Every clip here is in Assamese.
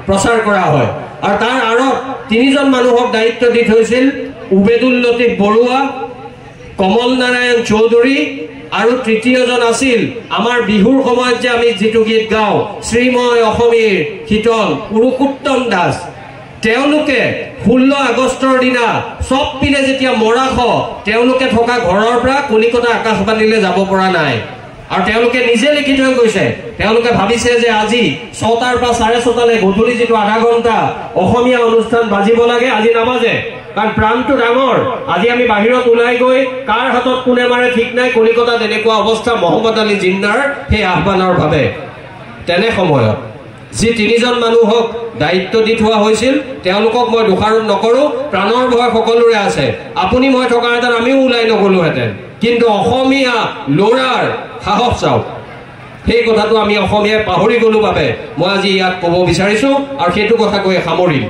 প্ৰচাৰ কৰা হয় আৰু তাৰ আঁৰত তিনিজন মানুহক দায়িত্ব দি থৈছিল উবেদুল লতিফ বৰুৱা কমল নাৰায়ণ চৌধুৰী আৰু তৃতীয়জন আছিল আমাৰ বিহুৰ সময়ত যে আমি যেটো গীত গাওঁ শ্ৰীময় অসমীৰ শীতল পুৰুষোত্তম দাস তেওঁলোকে 16 আগষ্টৰ দিনা সব পিনে যেতিয়া মৰাখ তেওঁলোকে থকা ঘৰৰ পৰা কলিকতা আকাশবাণীলৈ যাব পৰা নাই আৰু তেওঁলোকে নিজে লিখি থৈ গৈছে তেওঁলোকে ভাবিছে যে আজি 6টাৰ পৰা 6:30 গধূলি যেটো আধা ঘণ্টা অসমীয়া অনুষ্ঠান বাজিব লাগে আজি নাবাজে কাৰণ প্ৰাণটো ডাঙৰ আজি আমি বাহিৰত ওলাই গৈ কাৰ হাতত কোনে মাৰে ঠিক নাই কলিকতাত এনেকুৱা অৱস্থা মহম্মদ আলী জিন্নাৰ সেই আহ্বানৰ ভাবে তেনে সময়ত যি তিনিজন মানুহক দায়িত্ব দি থোৱা হৈছিল তেওঁলোকক মই দোষাৰোপ নকৰো প্ৰাণৰ ভয় সকলোৰে আছে আপুনি মই থকা হেতেন আমিও ওলাই নগলো হেতেন কিন্তু অসমীয়া লৰাৰ সাহস চাওক সেই কথাটো আমি অসমীয়াই পাহৰি গলো বাবে মই আজি ইয়াত ক'ব বিচাৰিছো আৰু সেইটো কথা কৈ সামৰিম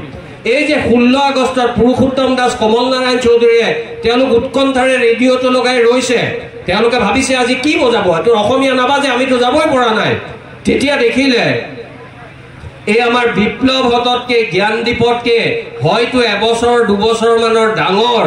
এই যে 16 আগষ্টত পুৰুষোত্তম দাস কমল নাৰায়ণ চৌধুৰীয়ে তেওঁলোক উৎকণ্ঠাৰে ৰেডিঅ'টো লগাই ৰৈছে তেওঁলোকে ভাবিছে আজি কি বজাব এটো অসমীয়া নাবাজে আমিতো যাবই পৰা নাই তেতিয়া দেখিলে এই আমাৰ বিপ্লৱ হততকে জ্ঞানদীপতকে হয়তো এবছৰ দুবছৰ মানৰ ডাঙৰ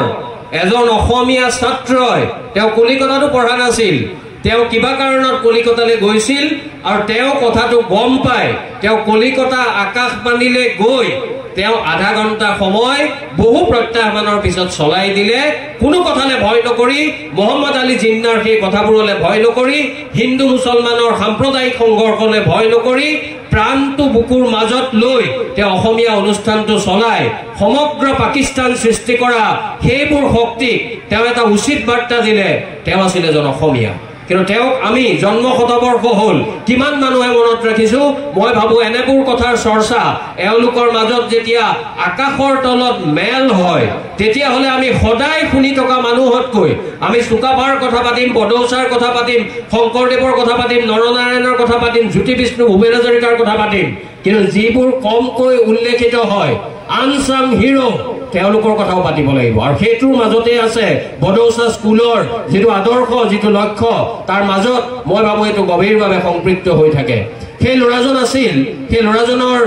এজন অসমীয়া ছাত্ৰই তেওঁ কলিকতাতো পঢ়া নাছিল তেওঁ কিবা কাৰণত কলিকতালৈ গৈছিল আৰু তেওঁ কথাটো গম পায় তেওঁ কলিকতা আকাশবাণীলৈ গৈ তেওঁ আধা ঘণ্টা সময় বহু প্ৰত্যাহ্বানৰ পিছত চলাই দিলে কোনো কথালে ভয় নকৰি মোহাম্মদ আলী জিন্নাৰ সেই কথাবোৰলে ভয় নকৰি হিন্দু মুছলমানৰ সাম্প্ৰদায়িক সংঘৰ্ষলে ভয় নকৰি প্ৰাণটো বুকুৰ মাজত লৈ তেওঁ অসমীয়া অনুষ্ঠানটো চলাই সমগ্ৰ পাকিস্তান সৃষ্টি কৰা সেইবোৰ শক্তি তেওঁ এটা উচিত বাৰ্তা দিলে তেওঁ আছিল এজন অসমীয়া কিন্তু তেওঁক আমি জন্ম শতবৰ্ষ হল কিমান মানুহে মনত ৰাখিছো মই ভাবো এনেবোৰ কথাৰ চৰ্চা এওঁলোকৰ মাজত যেতিয়া আকাশৰ তলত মেল হয় তেতিয়া হলে আমি সদায় শুনি থকা মানুহতকৈ আমি সুকাভাৰ কথা পাতিম বডৌচাৰ কথা পাতিম শংকৰদেৱৰ কথা পাতিম নৰনাৰায়ণৰ কথা পাতিম জ্যোতি বিষ্ণু ভূপেন হাজৰিকাৰ কথা পাতিম কিন্তু যিবোৰ কমকৈ উল্লেখিত হয় আনসাং হিৰো তেওঁলোকৰ কথাও পাতিব লাগিব আৰু সেইটোৰ মাজতে আছে বডৌচা স্কুলৰ যেটো আদৰ্শ যেটো লক্ষ্য তাৰ মাজত মই ভাবো এটো গভীৰভাৱে সংপৃক্ত হৈ থাকে সেই লৰাজন আছিল সেই লৰাজনৰ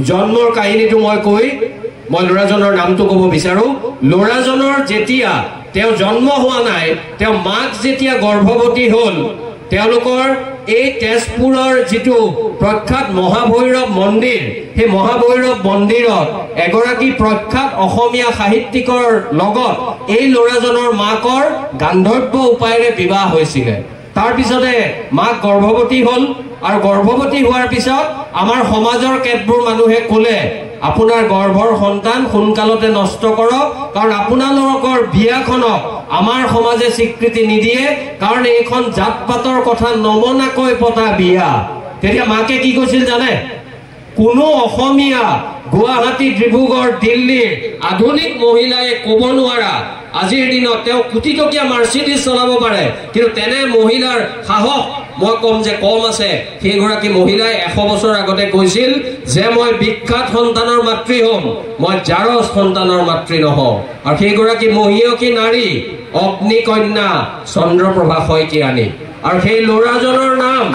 জন্মৰ কাহিনীটো মই লৰাজনৰ নামটো ক'ব বিচাৰো লৰাজনৰ যেতিয়া তেওঁ জন্ম হোৱা নাই তেওঁ মাক যেতিয়া গৰ্ভৱতী হল তেওঁলোকৰ এই তেজপুৰৰ যেটো প্ৰখ্যাত মহাভৈৰৱ মন্দিৰ সেই মহাভৈৰৱ মন্দিৰত এগৰাকী প্ৰখ্যাত অসমীয়া সাহিত্যিকৰ লগত এই লৰাজনৰ মাকৰ গান্ধৰ্ব উপায়েৰে বিবাহ হৈছিল তাৰ পিছতে মাক গৰ্ভৱতী হল আৰু গৰ্ভৱতী হোৱাৰ পিছত আমাৰ সমাজৰ কেতবোৰ মানুহে ক'লে আপোনাৰ গৰ্ভৰ সন্তান সোনকালতে নষ্ট কৰক কাৰণ আপোনালোকৰ বিয়াখনক আমাৰ সমাজে স্বীকৃতি নিদিয়ে কাৰণ এইখন জাতপাতৰ কথা নমনাকৈ পতা বিয়া তেতিয়া মাকে কি কৈছিল জানে কোনো অসমীয়া গুৱাহাটী ডিব্ৰুগড় দিল্লীৰ আধুনিক মহিলাই ক'ব নোৱাৰা আজিৰ দিনত তেওঁ কোটি টকীয়া মাৰ্চিডিজ চলাব পাৰে কিন্তু তেনে মহিলাৰ সাহস মই কম যে কম আছে সেইগৰাকী মহিলাই 100 বছৰ আগতে কৈছিল যে মই বিখ্যাত সন্তানৰ মাতৃ হ'ম মই জাৰজ সন্তানৰ মাতৃ নহওঁ আৰু সেইগৰাকী মহিয়সী নাৰী অগ্নিকন্যা চন্দ্ৰপ্ৰভা শইকীয়ানী আৰু সেই ল'ৰাজনৰ নাম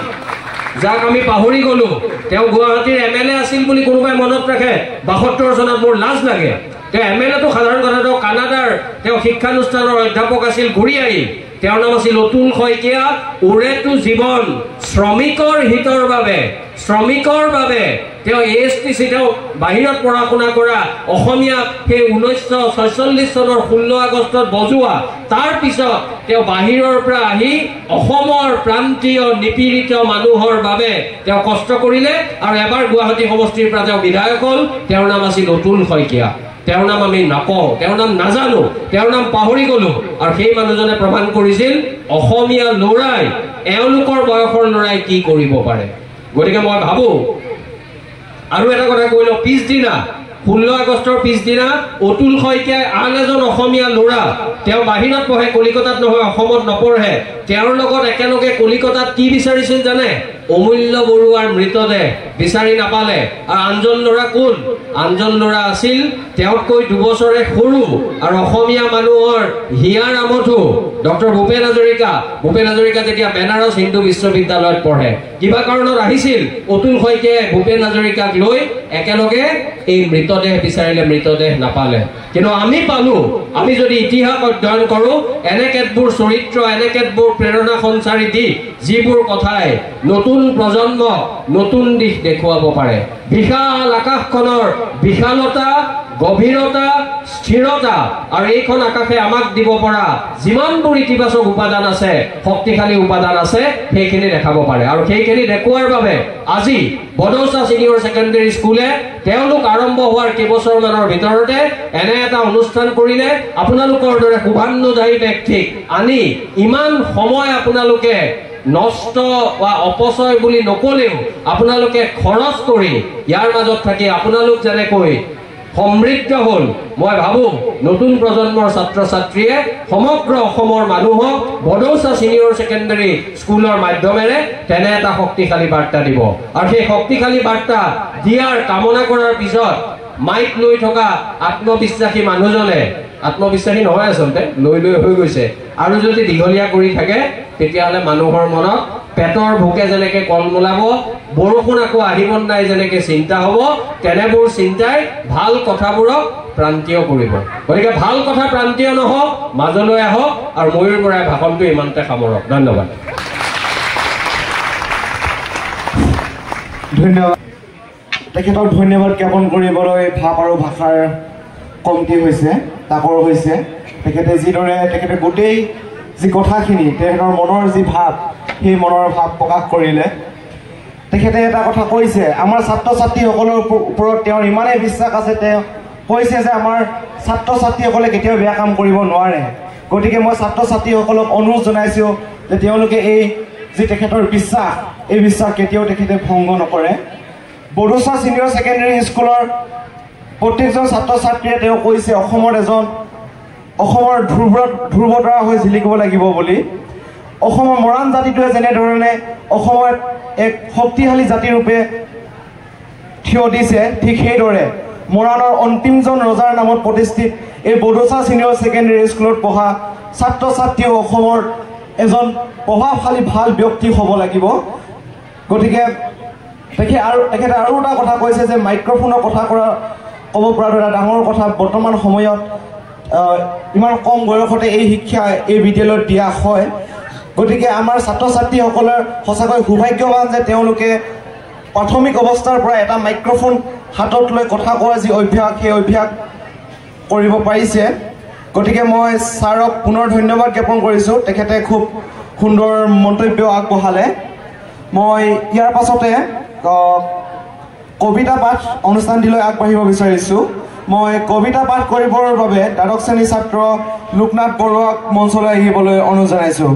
যাক আমি পাহৰি গলো তেওঁ গুৱাহাটীৰ এমএলএ আছিল বুলি কোনোবাই মনত ৰাখে 72 চনত মোৰ লাজ লাগে তেওঁ এমএলএ তো সাধাৰণ কথাটো কানাডাৰ তেওঁ শিক্ষানুষ্ঠানৰ অধ্যাপক আছিল ঘূৰি আহি তেওঁৰ নাম আছিল অতুল শইকীয়া উৰেটো জীৱন শ্ৰমিকৰ হিতৰ বাবে তেওঁ এএছটিচি তেওঁ বাহিৰত পঢ়া শুনা কৰা অসমীয়া সেই 1946 চনৰ 16 আগষ্টত বজোৱা তাৰ পিছত তেওঁ বাহিৰৰ পৰা আহি অসমৰ প্ৰান্তীয় নিপীড়িত মানুহৰ বাবে তেওঁ কষ্ট কৰিলে আৰু এবাৰ গুৱাহাটী সমষ্টিৰ পৰা তেওঁ বিধায়ক হ'ল তেওঁৰ নাম আছিল অতুল শইকীয়া তেওঁৰ নাম আমি নাপাওঁ তেওঁৰ নাম নাজানো তেওঁৰ নাম পাহৰি গলো আৰু সেই মানুহজনে প্ৰমাণ কৰিছিল অসমীয়া লৰাই এওঁলোকৰ বয়সৰ লৰাই কি কৰিব পাৰে গতিকে মই ভাবো আৰু এটা কথা কৈলো পিছদিনা 16 আগষ্টৰ পিছদিনা অতুল শইকীয়াই আন এজন অসমীয়া লৰা তেওঁ বাহিৰত পঢ়ে কলিকতাত নহয় অসমত নপঢ়ে তেওঁৰ লগত একেলগে কলিকতাত কি বিচাৰিছিল জানে অমূল্য বৰুৱাৰ মৃতদেহ বিচাৰি নাপালে আৰু আনজন লৰা কোন আনজন ল'ৰা আছিল তেওঁতকৈ 2 বছৰে সৰু আৰু অসমীয়া মানুহৰ হিয়াৰ আমঠু ডক্টৰ ভূপেন হাজৰিকা তেতিয়া বেনাৰস হিন্দু বিশ্ববিদ্যালয়ত পঢ়ে কিবা কাৰণত আহিছিল অতুল শইকীয়াই ভূপেন হাজৰিকাক লৈ একেলগে এই মৃতদেহ বিচাৰিলে মৃতদেহ নাপালে কিন্তু আমি পালো আমি যদি ইতিহাস অধ্যয়ন কৰো এনে কেতবোৰ চৰিত্ৰ এনে কেতবোৰ প্ৰেৰণা সঞ্চাৰী দি যিবোৰ কথাই নতুন প্ৰজন্মক নতুন দিশ দেখুৱাব পাৰে বিশাল আকাশখনৰ বিশালতা গভীৰতা স্থিৰতা আৰু এইখন আকাশে আমাক দিব পৰা যিমানবোৰ ইতিবাচক উপাদান আছে শক্তিশালী উপাদান আছে সেইখিনি দেখাব পাৰে আৰু সেইখিনি দেখুৱাৰ বাবে আজি বড়ৌচা সিনিয়ৰ সেকেন্ডাৰী স্কুলে তেওঁলোক আৰম্ভ হোৱাৰ কেইবছৰমানৰ ভিতৰতে এনে এটা অনুষ্ঠান কৰিলে আপোনালোকৰ দৰে শুভান্নদায়ী ব্যক্তিক আনি ইমান সময় আপোনালোকে নষ্ট বা অপচয় বুলি নকলেও আপোনালোকে খৰচ কৰি ইয়াৰ মাজত থাকি আপোনালোক যেনেকৈ সমৃদ্ধ হল মই ভাবো নতুন প্ৰজন্মৰ ছাত্ৰ ছাত্ৰীয়ে সমগ্ৰ অসমৰ মানুহক বড়ৌচা সিনিয়ৰ সেকেন্ডাৰী স্কুলৰ মাধ্যমেৰে তেনে এটা শক্তিশালী বাৰ্তা দিব আৰু সেই শক্তিশালী বাৰ্তা দিয়াৰ কামনা কৰাৰ পিছত মাইক লৈ থকা আত্মবিশ্বাসী মানুহজনে আত্মবিশ্বাসী নহয় আচলতে লৈ হৈ গৈছে আৰু যদি দীঘলীয়া কৰি থাকে তেতিয়াহ'লে মানুহৰ মনত পেটৰ ভোকে যেনেকে কলমলাব বৰষুণ আকৌ আহিব নাই যেনেকে চিন্তা হ'ব তেনেবোৰ চিন্তাই ভাল কথাবোৰক প্ৰান্তীয় কৰিব গতিকে ভাল কথা প্ৰান্তীয় নহওক মাজলৈ আহক আৰু ময়ূৰ বৰাই ভাষণটো ইমানতে সামৰক ধন্যবাদ ধন্যবাদ তেখেতক ধন্যবাদ জ্ঞাপন কৰিবলৈ ভাৱ আৰু ভাষাৰ কমতি হৈছে তাকৰ হৈছে তেখেতে যিদৰে তেখেতে গোটেই যি কথাখিনি তেখেতৰ মনৰ যি ভাৱ সেই মনৰ ভাৱ প্ৰকাশ কৰিলে তেখেতে এটা কথা কৈছে আমাৰ ছাত্ৰ ছাত্ৰীসকলৰ ওপৰত তেওঁৰ ইমানেই বিশ্বাস আছে তেওঁ কৈছে যে আমাৰ ছাত্ৰ ছাত্ৰীসকলে কেতিয়াও বেয়া কাম কৰিব নোৱাৰে গতিকে মই ছাত্ৰ ছাত্ৰীসকলক অনুৰোধ জনাইছোঁ যে তেওঁলোকে এই যি তেখেতৰ বিশ্বাস এই বিশ্বাস কেতিয়াও তেখেতে ভংগ নকৰে বড়ৌচা সিনিয়ৰ সেকেন্ডাৰী স্কুলৰ প্ৰত্যেকজন ছাত্ৰ ছাত্ৰীয়ে তেওঁ কৈছে অসমৰ ধ্ৰুৱতৰা হৈ জিলিকিব লাগিব বুলি অসমৰ মৰাণ জাতিটোৱে যেনেধৰণে অসমৰ এক শক্তিশালী জাতিৰূপে থিয় দিছে ঠিক সেইদৰে মৰাণৰ অন্তিমজন ৰজাৰ নামত প্ৰতিষ্ঠিত এই বড়ৌচা সিনিয়ৰ সেকেন্ডাৰী স্কুলত পঢ়া ছাত্ৰ ছাত্ৰীও অসমৰ এজন প্ৰভাৱশালী ভাল ব্যক্তি হ'ব লাগিব গতিকে তেখেতে আৰু এটা কথা কৈছে যে মাইক্ৰফোনৰ কথা ক'ব পৰাটো এটা ডাঙৰ কথা বৰ্তমান সময়ত ইমান কম বয়সতে এই শিক্ষা এই বিদ্যালয়ত দিয়া হয় গতিকে আমাৰ ছাত্ৰ ছাত্ৰীসকলৰ সঁচাকৈ সৌভাগ্যৱান যে তেওঁলোকে প্ৰাথমিক অৱস্থাৰ পৰা এটা মাইক্ৰফোন হাতত লৈ কথা কোৱাৰ যি অভ্যাস সেই অভ্যাস কৰিব পাৰিছে গতিকে মই ছাৰক পুনৰ ধন্যবাদ জ্ঞাপন কৰিছোঁ তেখেতে খুব সুন্দৰ মন্তব্য আগবঢ়ালে মই ইয়াৰ পাছতে কবিতা পাঠ অনুষ্ঠানটিলৈ আগবাঢ়িব বিচাৰিছোঁ মই কবিতা পাঠ কৰিবৰ বাবে দ্বাদশ শ্ৰেণীৰ ছাত্ৰ লোকনাথ বৰুৱাক মঞ্চলৈ আহিবলৈ অনুৰোধ জনাইছোঁ